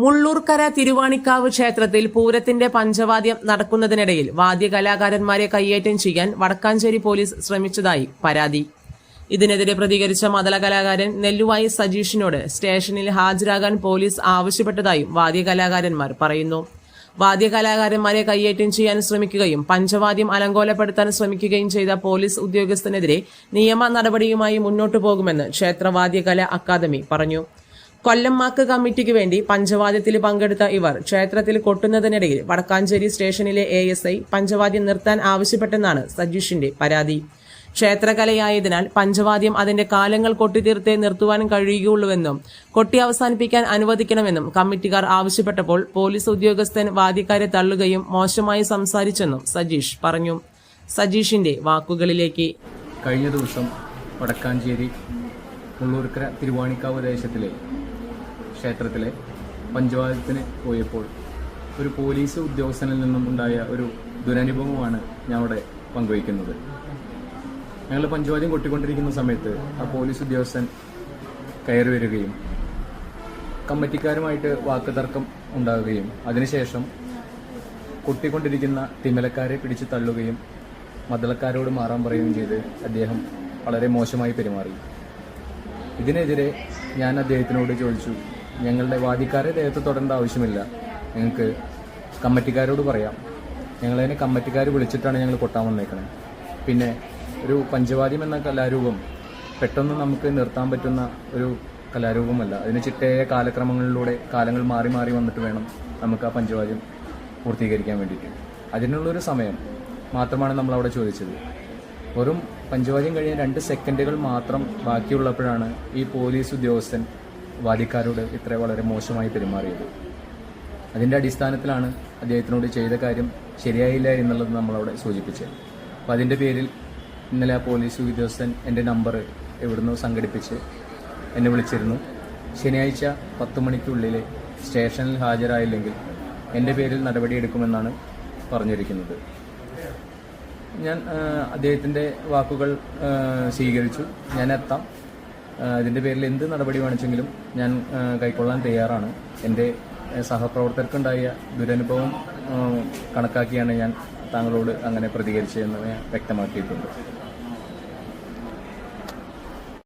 മുള്ളൂർക്കര തിരുവാണിക്കാവ് ക്ഷേത്രത്തിൽ പൂരത്തിന്റെ പഞ്ചവാദ്യം നടക്കുന്നതിനിടയിൽ വാദ്യകലാകാരന്മാരെ കയ്യേറ്റം ചെയ്യാൻ വടക്കാഞ്ചേരി പോലീസ് ശ്രമിച്ചതായി പരാതി. ഇതിനെതിരെ പ്രതികരിച്ച മദ്ദളകലാകാരൻ നെല്ലുവായി സജീഷിനോട് സ്റ്റേഷനിൽ ഹാജരാകാൻ പോലീസ് ആവശ്യപ്പെട്ടതായും വാദ്യകലാകാരന്മാർ പറയുന്നു. വാദ്യകലാകാരന്മാരെ കയ്യേറ്റം ചെയ്യാൻ ശ്രമിക്കുകയും പഞ്ചവാദ്യം അലങ്കോലപ്പെടുത്താൻ ശ്രമിക്കുകയും ചെയ്ത പോലീസ് ഉദ്യോഗസ്ഥനെതിരെ നിയമ നടപടിയുമായി മുന്നോട്ടു പോകുമെന്ന് ക്ഷേത്ര വാദ്യകലാ അക്കാദമി പറഞ്ഞു. കൊല്ലം മാക്ക് കമ്മിറ്റിക്ക് വേണ്ടി പഞ്ചവാദ്യത്തിൽ പങ്കെടുത്ത ഇവർ ക്ഷേത്രത്തിൽ കൊട്ടുന്നതിനിടയിൽ വടക്കാഞ്ചേരി സ്റ്റേഷനിലെ ASI പഞ്ചവാദ്യം നിർത്താൻ ആവശ്യപ്പെട്ടെന്നാണ് സജീഷിന്റെ പരാതി. ക്ഷേത്രകലയായതിനാൽ പഞ്ചവാദ്യം അതിന്റെ കാലങ്ങൾ കൊട്ടിത്തീർത്തേ നിർത്തുവാൻ കഴിയുകയുള്ളൂവെന്നും കൊട്ടി അവസാനിപ്പിക്കാൻ അനുവദിക്കണമെന്നും കമ്മിറ്റിക്കാർ ആവശ്യപ്പെട്ടപ്പോൾ പോലീസ് ഉദ്യോഗസ്ഥൻ വാദ്യക്കാരെ തള്ളുകയും മോശമായി സംസാരിച്ചെന്നും സജീഷ് പറഞ്ഞു. സജീഷിന്റെ വാക്കുകളിലേക്ക്. കഴിഞ്ഞ ദിവസം വടക്കാഞ്ചേരി മുള്ളൂർക്കര തിരുവാണിക്കാവ് ദേശത്തിലെ ക്ഷേത്രത്തിലെ പഞ്ചവാദ്യത്തിന് പോയപ്പോൾ ഒരു പോലീസ് ഉദ്യോഗസ്ഥനിൽ നിന്നും ഉണ്ടായ ഒരു ദുരനുഭവമാണ് ഞാൻ അവിടെ പങ്കുവയ്ക്കുന്നത്. ഞങ്ങൾ പഞ്ചവാദ്യം കൊട്ടിക്കൊണ്ടിരിക്കുന്ന സമയത്ത് ആ പോലീസ് ഉദ്യോഗസ്ഥൻ കയറി വരികയും കമ്മിറ്റിക്കാരുമായിട്ട് വാക്കുതർക്കം ഉണ്ടാവുകയും അതിനുശേഷം കൊട്ടിക്കൊണ്ടിരിക്കുന്ന തിമലക്കാരെ പിടിച്ചു തള്ളുകയും മദ്ദളക്കാരോട് മാറാൻ പറയുകയും ചെയ്ത് അദ്ദേഹം വളരെ മോശമായി പെരുമാറി. ഇതിനെതിരെ ഞാൻ അദ്ദേഹത്തിനോട് ചോദിച്ചു, ഞങ്ങളുടെ വാദിക്കാരെ ദേഹത്ത് തൊടേണ്ട ആവശ്യമില്ല, ഞങ്ങൾക്ക് കമ്മിറ്റിക്കാരോട് പറയാം, ഞങ്ങളതിനെ കമ്മിറ്റിക്കാർ വിളിച്ചിട്ടാണ് ഞങ്ങൾ കൊട്ടാൻ വന്നേക്കണേ. പിന്നെ ഒരു പഞ്ചവാദ്യം എന്ന കലാരൂപം പെട്ടെന്ന് നമുക്ക് നിർത്താൻ പറ്റുന്ന ഒരു കലാരൂപമല്ല. അതിന് ചിട്ടയായ കാലക്രമങ്ങളിലൂടെ കാലങ്ങൾ മാറി മാറി വന്നിട്ട് വേണം നമുക്ക് ആ പഞ്ചവാദ്യം പൂർത്തീകരിക്കാൻ വേണ്ടിയിട്ട്. അതിനുള്ളൊരു സമയം മാത്രമാണ് നമ്മളവിടെ ചോദിച്ചത്. വെറും പഞ്ചവാദ്യം കഴിഞ്ഞ 2 സെക്കൻഡുകൾ മാത്രം ബാക്കിയുള്ളപ്പോഴാണ് ഈ പോലീസ് ഉദ്യോഗസ്ഥൻ വാദിക്കാരോട് ഇത്ര വളരെ മോശമായി പെരുമാറിയത്. അതിൻ്റെ അടിസ്ഥാനത്തിലാണ് അദ്ദേഹത്തിനോട് ചെയ്ത കാര്യം ശരിയായില്ല എന്നുള്ളത് നമ്മളവിടെ സൂചിപ്പിച്ചത്. അപ്പോൾ അതിൻ്റെ പേരിൽ ഇന്നലെ ആ പോലീസ് ഉദ്യോഗസ്ഥൻ എൻ്റെ നമ്പർ എവിടുന്നോ സംഘടിപ്പിച്ച് എന്നെ വിളിച്ചിരുന്നു. ശനിയാഴ്ച 10 മണിക്കുള്ളിൽ സ്റ്റേഷനിൽ ഹാജരായില്ലെങ്കിൽ എൻ്റെ പേരിൽ നടപടിയെടുക്കുമെന്നാണ് പറഞ്ഞിരിക്കുന്നത്. ഞാൻ അദ്ദേഹത്തിൻ്റെ വാക്കുകൾ സ്വീകരിച്ചു. ഞാൻ എത്താം, ഇതിൻ്റെ പേരിൽ എന്ത് നടപടി വേണിച്ചെങ്കിലും ഞാൻ കൈക്കൊള്ളാൻ തയ്യാറാണ്. എൻ്റെ സഹപ്രവർത്തകർക്കുണ്ടായ ദുരനുഭവം കണക്കാക്കിയാണ് ഞാൻ താങ്കളോട് അങ്ങനെ പ്രതികരിച്ചതെന്ന് വ്യക്തമാക്കിയിട്ടുണ്ട്.